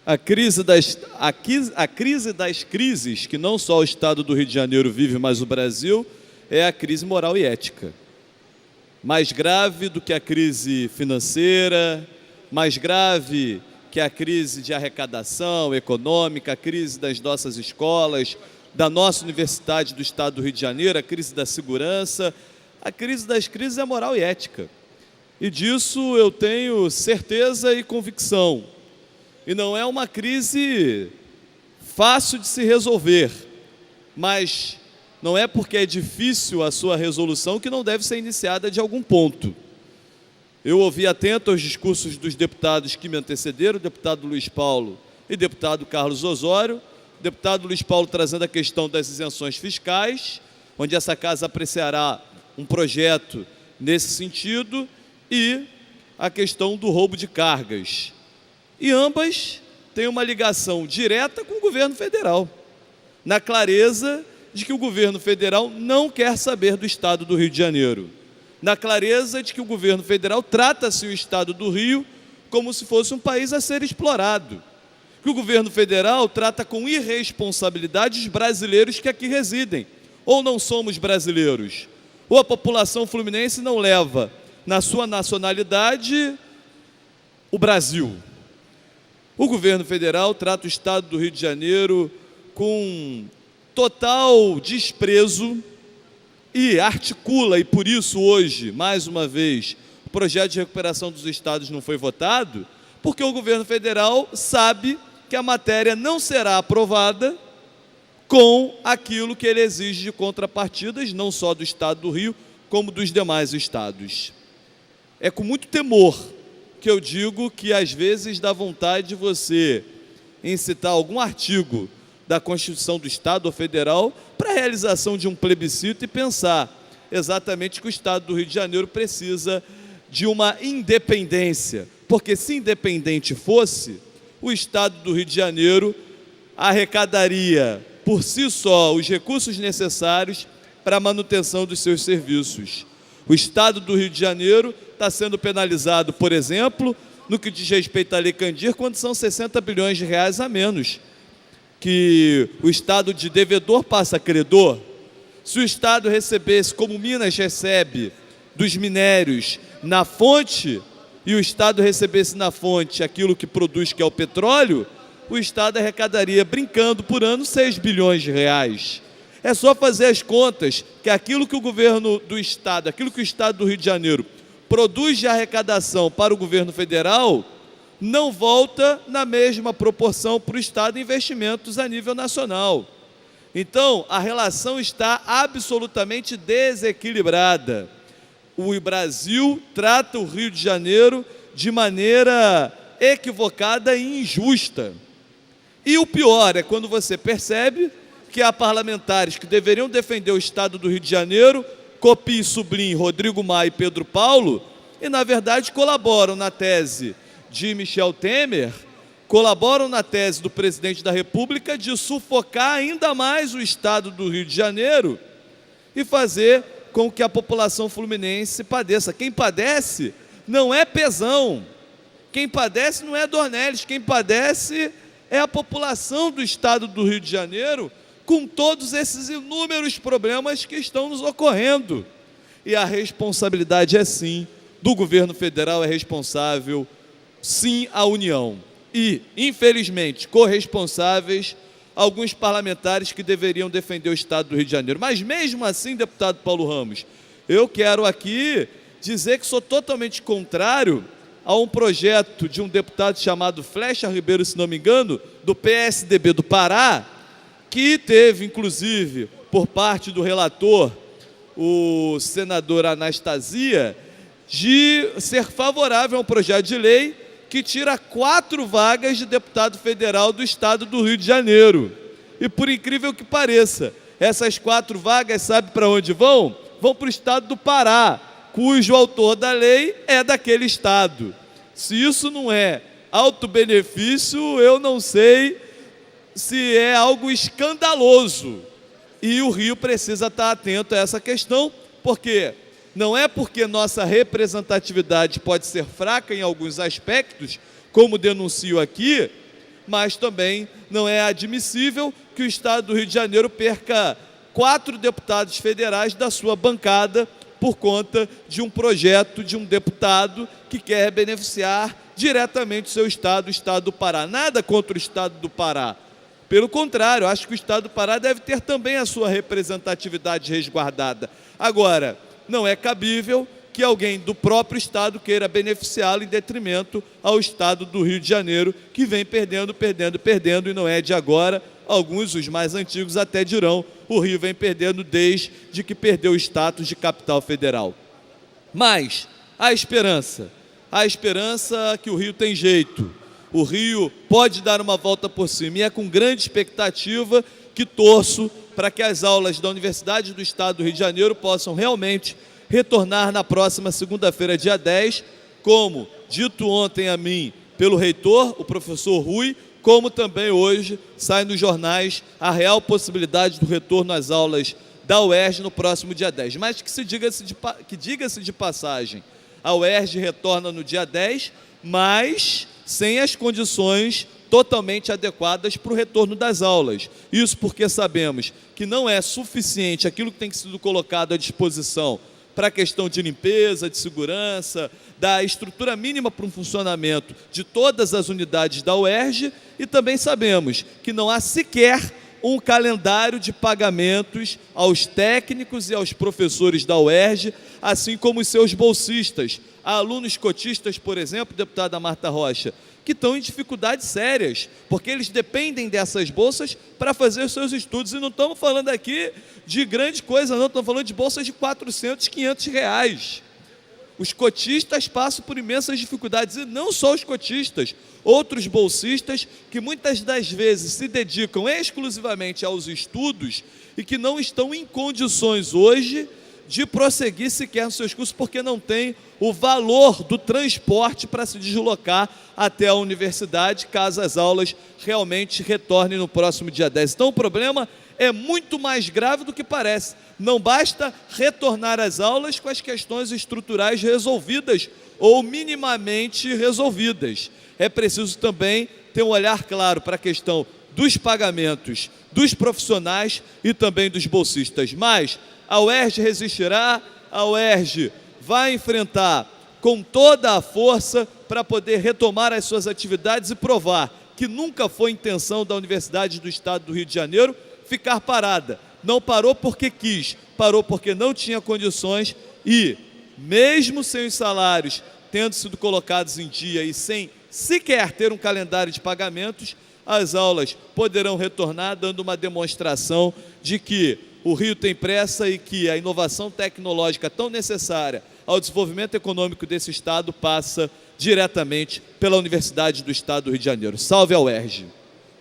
A crise das crises, que não só o Estado do Rio de Janeiro vive, mas o Brasil, é a crise moral e ética. Mais grave do que a crise financeira, mais grave que a crise de arrecadação econômica, a crise das nossas escolas, da nossa universidade do Estado do Rio de Janeiro, a crise da segurança. A crise das crises é moral e ética. E disso eu tenho certeza e convicção. E não é uma crise fácil de se resolver, mas não é porque é difícil a sua resolução que não deve ser iniciada de algum ponto. Eu ouvi atento aos discursos dos deputados que me antecederam, o deputado Luiz Paulo e o deputado Carlos Osório. O deputado Luiz Paulo trazendo a questão das isenções fiscais, onde essa casa apreciará um projeto nesse sentido, e a questão do roubo de cargas. E ambas têm uma ligação direta com o governo federal, na clareza de que o governo federal não quer saber do Estado do Rio de Janeiro, na clareza de que o governo federal trata-se o Estado do Rio como se fosse um país a ser explorado, que o governo federal trata com irresponsabilidade os brasileiros que aqui residem, ou não somos brasileiros, ou a população fluminense não leva na sua nacionalidade o Brasil. O governo federal trata o Estado do Rio de Janeiro com total desprezo e articula, e por isso hoje, mais uma vez, o projeto de recuperação dos estados não foi votado, porque o governo federal sabe que a matéria não será aprovada com aquilo que ele exige de contrapartidas, não só do Estado do Rio, como dos demais estados. É com muito temor que eu digo que às vezes dá vontade de você incitar algum artigo da Constituição do Estado ou federal para a realização de um plebiscito e pensar exatamente que o Estado do Rio de Janeiro precisa de uma independência, porque se independente fosse, o Estado do Rio de Janeiro arrecadaria por si só os recursos necessários para a manutenção dos seus serviços. O Estado do Rio de Janeiro está sendo penalizado, por exemplo, no que diz respeito à Lei Candir, quando são 60 bilhões de reais a menos, que o Estado de devedor passa a credor. Se o Estado recebesse, como Minas recebe, dos minérios na fonte, e o Estado recebesse na fonte aquilo que produz, que é o petróleo, o Estado arrecadaria, brincando por ano, 6 bilhões de reais. É só fazer as contas que aquilo que o governo do Estado, aquilo que o Estado do Rio de Janeiro produz de arrecadação para o governo federal, não volta na mesma proporção para o Estado em investimentos a nível nacional. Então, a relação está absolutamente desequilibrada. O Brasil trata o Rio de Janeiro de maneira equivocada e injusta. E o pior é quando você percebe que há parlamentares que deveriam defender o Estado do Rio de Janeiro, Copim e Sublim, Rodrigo Maia e Pedro Paulo, e na verdade colaboram na tese de Michel Temer, colaboram na tese do presidente da República de sufocar ainda mais o Estado do Rio de Janeiro e fazer com que a população fluminense padeça. Quem padece não é Pezão, quem padece não é Dornelles, quem padece é a população do Estado do Rio de Janeiro, com todos esses inúmeros problemas que estão nos ocorrendo. E a responsabilidade é sim do governo federal, é responsável sim a União. E, infelizmente, corresponsáveis alguns parlamentares que deveriam defender o Estado do Rio de Janeiro. Mas mesmo assim, deputado Paulo Ramos, eu quero aqui dizer que sou totalmente contrário a um projeto de um deputado chamado Flecha Ribeiro, se não me engano, do PSDB do Pará, que teve, inclusive, por parte do relator, o senador Anastasia, de ser favorável a um projeto de lei que tira 4 vagas de deputado federal do Estado do Rio de Janeiro. E por incrível que pareça, essas 4 vagas, sabe para onde vão? Vão para o Estado do Pará, cujo autor da lei é daquele Estado. Se isso não é auto-benefício, eu não sei se é algo escandaloso. E o Rio precisa estar atento a essa questão, porque não é porque nossa representatividade pode ser fraca em alguns aspectos, como denuncio aqui, mas também não é admissível que o Estado do Rio de Janeiro perca 4 deputados federais da sua bancada por conta de um projeto de um deputado que quer beneficiar diretamente o seu estado, o Estado do Pará. Nada contra o Estado do Pará. Pelo contrário, acho que o Estado do Pará deve ter também a sua representatividade resguardada. Agora, não é cabível que alguém do próprio Estado queira beneficiá-lo em detrimento ao Estado do Rio de Janeiro, que vem perdendo, e não é de agora. Alguns, os mais antigos, até dirão, o Rio vem perdendo desde que perdeu o status de capital federal. Mas há esperança que o Rio tem jeito. O Rio pode dar uma volta por cima, e é com grande expectativa que torço para que as aulas da Universidade do Estado do Rio de Janeiro possam realmente retornar na próxima segunda-feira, dia 10, como dito ontem a mim pelo reitor, o professor Rui, como também hoje sai nos jornais a real possibilidade do retorno às aulas da UERJ no próximo dia 10. Mas que diga-se de passagem, a UERJ retorna no dia 10, mas sem as condições totalmente adequadas para o retorno das aulas. Isso porque sabemos que não é suficiente aquilo que tem sido colocado à disposição para a questão de limpeza, de segurança, da estrutura mínima para um funcionamento de todas as unidades da UERJ, e também sabemos que não há sequer um calendário de pagamentos aos técnicos e aos professores da UERJ, assim como os seus bolsistas. Há alunos cotistas, por exemplo, deputada Marta Rocha, que estão em dificuldades sérias, porque eles dependem dessas bolsas para fazer os seus estudos. E não estamos falando aqui de grande coisa, não, estamos falando de bolsas de 400, 500 reais. Os cotistas passam por imensas dificuldades, e não só os cotistas, outros bolsistas que muitas das vezes se dedicam exclusivamente aos estudos e que não estão em condições hoje de prosseguir sequer nos seus cursos, porque não tem o valor do transporte para se deslocar até a universidade, caso as aulas realmente retornem no próximo dia 10. Então o problema é muito mais grave do que parece. Não basta retornar às aulas com as questões estruturais resolvidas ou minimamente resolvidas. É preciso também ter um olhar claro para a questão dos pagamentos dos profissionais e também dos bolsistas. Mas a UERJ resistirá, a UERJ vai enfrentar com toda a força para poder retomar as suas atividades e provar que nunca foi intenção da Universidade do Estado do Rio de Janeiro ficar parada. Não parou porque quis, parou porque não tinha condições, e mesmo sem os salários tendo sido colocados em dia e sem sequer ter um calendário de pagamentos, as aulas poderão retornar, dando uma demonstração de que o Rio tem pressa e que a inovação tecnológica tão necessária ao desenvolvimento econômico desse Estado passa diretamente pela Universidade do Estado do Rio de Janeiro. Salve a UERJ!